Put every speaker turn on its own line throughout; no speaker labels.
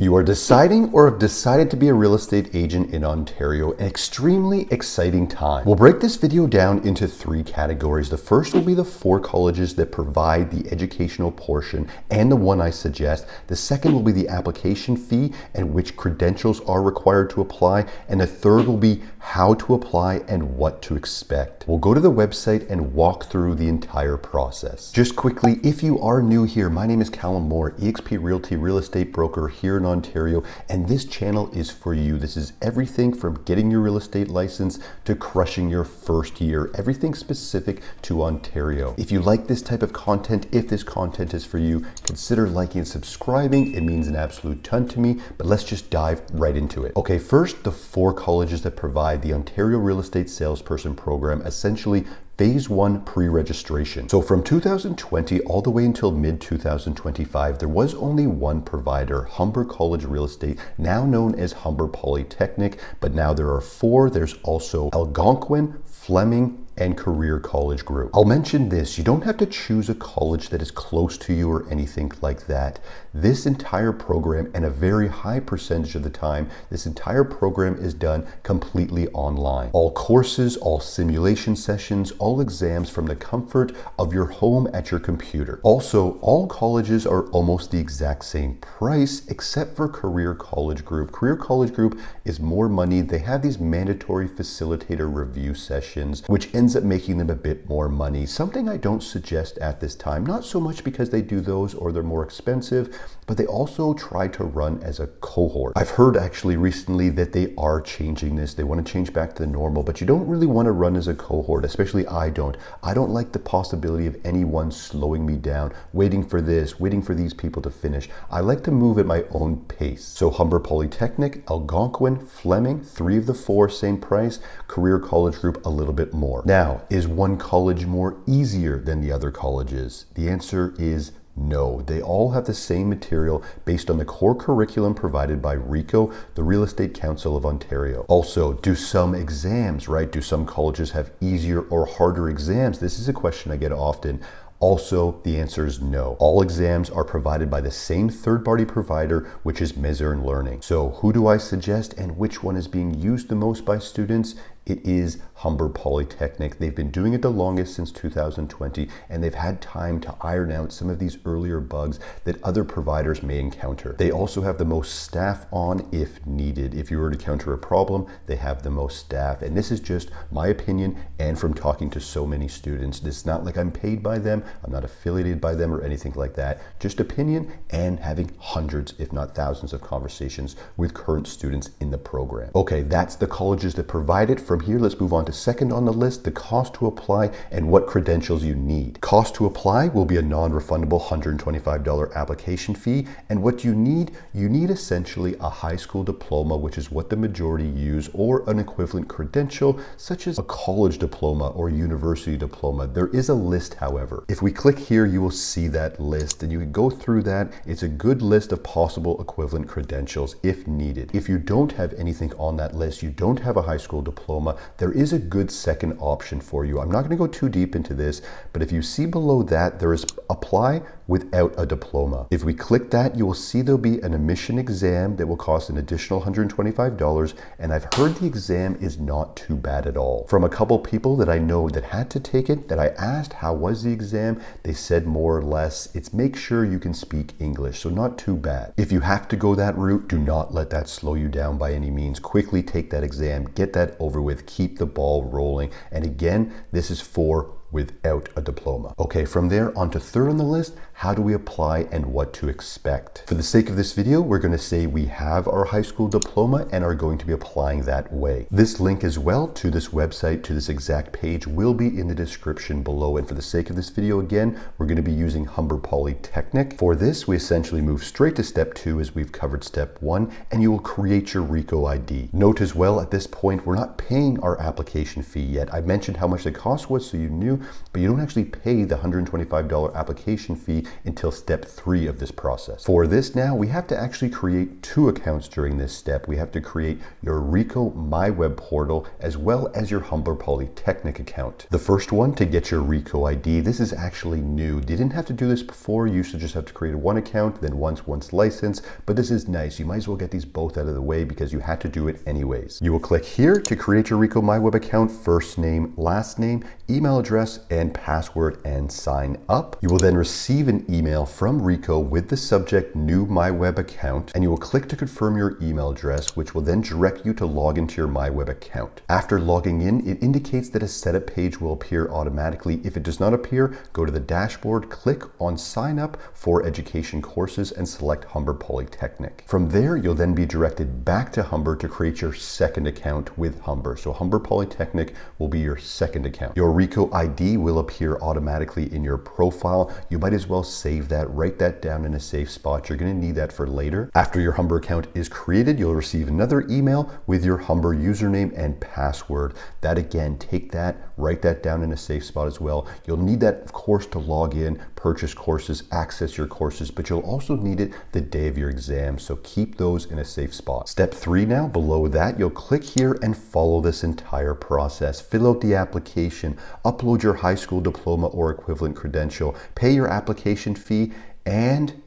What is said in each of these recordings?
You are deciding or have decided to be a real estate agent in Ontario, an extremely exciting time. We'll break this video down into three categories. The first will be the 4 colleges that provide the educational portion and the one I suggest. The second will be the application fee and which credentials are required to apply. And the third will be how to apply and what to expect. We'll go to the website and walk through the entire process. Just quickly, if you are new here, my name is Callum Moore, eXp Realty real estate broker here in Ontario, and this channel is for you. This is everything from getting your real estate license to crushing your first year, everything specific to Ontario. If you like this type of content, if this content is for you, consider liking and subscribing. It means an absolute ton to me, but let's just dive right into it. Okay, first, the 4 colleges that provide the Ontario Real Estate Salesperson program, essentially Phase 1 pre-registration. So from 2020 all the way until mid-2025, there was only one provider, Humber College Real Estate, now known as Humber Polytechnic, but now there are 4. There's also Algonquin, Fleming, and Career College Group. I'll mention this, you don't have to choose a college that is close to you or anything like that. This entire program, and a very high percentage of the time, this entire program is done completely online. All courses, all simulation sessions, all exams from the comfort of your home at your computer. Also, all colleges are almost the exact same price except for Career College Group. Career College Group is more money. They have these mandatory facilitator review sessions, which ends up making them a bit more money. Something I don't suggest at this time, not so much because they do those or they're more expensive, but they also try to run as a cohort. I've heard actually recently that they are changing this. They want to change back to the normal, but you don't really want to run as a cohort, especially I don't. I don't like the possibility of anyone slowing me down, waiting for this, waiting for these people to finish. I like to move at my own pace. So Humber Polytechnic, Algonquin, Fleming, 3 of the 4, same price. Career College Group, a little bit more. Now, is one college more easier than the other colleges? The answer is no. They all have the same material based on the core curriculum provided by RECO, the Real Estate Council of Ontario. Also, do some exams, right? Do some colleges have easier or harder exams? This is a question I get often. Also, the answer is no. All exams are provided by the same third-party provider, which is Mizern Learning. So who do I suggest and which one is being used the most by students? It is Humber Polytechnic. They've been doing it the longest, since 2020, and they've had time to iron out some of these earlier bugs that other providers may encounter. They also have the most staff on if needed. If you were to encounter a problem, they have the most staff. And this is just my opinion and from talking to so many students. It's not like I'm paid by them, I'm not affiliated by them or anything like that. Just opinion and having hundreds, if not thousands, of conversations with current students in the program. Okay, that's the colleges that provide it. From here, let's move on to second on the list, the cost to apply and what credentials you need. Cost to apply will be a non-refundable $125 application fee. And what you need essentially a high school diploma, which is what the majority use, or an equivalent credential, such as a college diploma or university diploma. There is a list, however. If we click here, you will see that list and you can go through that. It's a good list of possible equivalent credentials if needed. If you don't have anything on that list, you don't have a high school diploma, there is a good second option for you. I'm not going to go too deep into this, but if you see below that, there is apply without a diploma. If we click that, you will see there'll be an admission exam that will cost an additional $125, and I've heard the exam is not too bad at all. From a couple people that I know that had to take it, that I asked how was the exam, they said more or less, it's make sure you can speak English, so not too bad. If you have to go that route, do not let that slow you down by any means. Quickly take that exam, get that over with, keep the ball rolling. And again, this is for without a diploma. Okay, from there on to third on the list, how do we apply and what to expect? For the sake of this video, we're going to say we have our high school diploma and are going to be applying that way. This link as well to this website, to this exact page, will be in the description below. And for the sake of this video, again, we're going to be using Humber Polytechnic. For this, we essentially move straight to step 2 as we've covered step 1, and you will create your RECO ID. Note as well, at this point, we're not paying our application fee yet. I mentioned how much the cost was, so you knew, but you don't actually pay the $125 application fee until step 3 of this process. For this now, we have to actually create 2 accounts during this step. We have to create your Rico My Web Portal as well as your Humber Polytechnic account. The first one, to get your Rico ID, this is actually new. You didn't have to do this before. You used to just have to create one account, then once licensed, but this is nice. You might as well get these both out of the way because you had to do it anyways. You will click here to create your Rico My Web account, first name, last name, email address, and password, and sign up. You will then receive an email from Rico with the subject New My Web Account, and you will click to confirm your email address, which will then direct you to log into your My Web account. After logging in, it indicates that a setup page will appear automatically. If it does not appear, go to the dashboard, click on sign up for education courses, and select Humber Polytechnic. From there, you'll then be directed back to Humber to create your second account with Humber. So Humber Polytechnic will be your second account. Your Rico ID will appear automatically in your profile. You might as well save that, write that down in a safe spot. You're going to need that for later. After your Humber account is created, you'll receive another email with your Humber username and password. That again, take that, write that down in a safe spot as well. You'll need that, of course, to log in, purchase courses, access your courses, but you'll also need it the day of your exam, so keep those in a safe spot. Step 3 now, below that, you'll click here and follow this entire process. Fill out the application, upload your high school diploma or equivalent credential, pay your application fee, and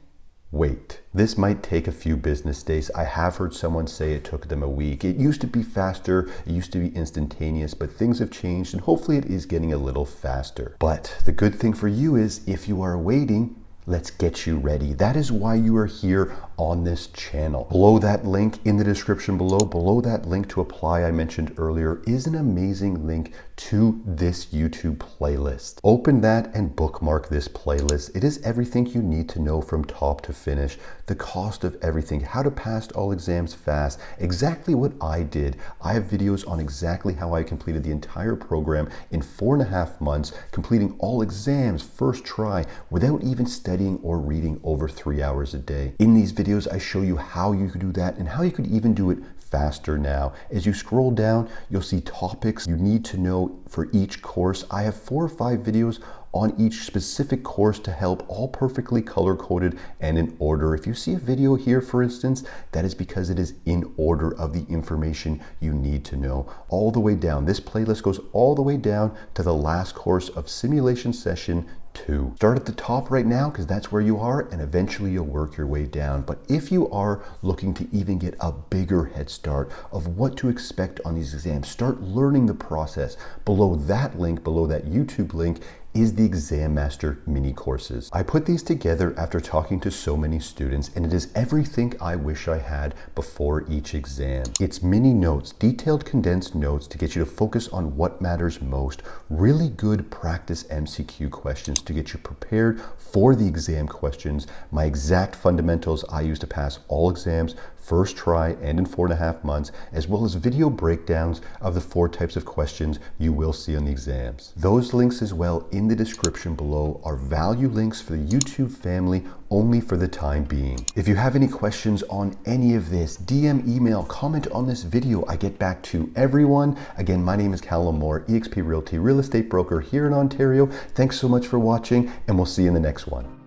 wait. This might take a few business days. I have heard someone say it took them a week. It used to be faster, it used to be instantaneous, but things have changed and hopefully it is getting a little faster. But the good thing for you is if you are waiting, let's get you ready. That is why you are here on this channel. Below that link in the description below that link to apply I mentioned earlier is an amazing link to this YouTube playlist. Open that and bookmark this playlist. It is everything you need to know from top to finish, the cost of everything, how to pass all exams fast, exactly what I did. I have videos on exactly how I completed the entire program in 4.5 months, completing all exams first try without even studying or reading over 3 hours a day. In these videos, I show you how you could do that and how you could even do it faster now. As you scroll down, you'll see topics you need to know for each course. I have 4 or 5 videos on each specific course to help, all perfectly color-coded and in order. If you see a video here, for instance, that is because it is in order of the information you need to know. All the way down, this playlist goes all the way down to the last course of Simulation Session 2. Start at the top right now because that's where you are, and eventually you'll work your way down. But if you are looking to even get a bigger head start of what to expect on these exams, start learning the process. Below that link, below that YouTube link, is the Exam Master mini courses. I put these together after talking to so many students, and it is everything I wish I had before each exam. It's mini notes, detailed condensed notes to get you to focus on what matters most, really good practice MCQ questions to get you prepared for the exam questions, my exact fundamentals I use to pass all exams, first try and in 4.5 months, as well as video breakdowns of the 4 types of questions you will see on the exams. Those links as well in the description below are value links for the YouTube family only for the time being. If you have any questions on any of this, DM, email, comment on this video. I get back to everyone. Again, my name is Callum Moore, eXp Realty real estate broker here in Ontario. Thanks so much for watching, and we'll see you in the next one.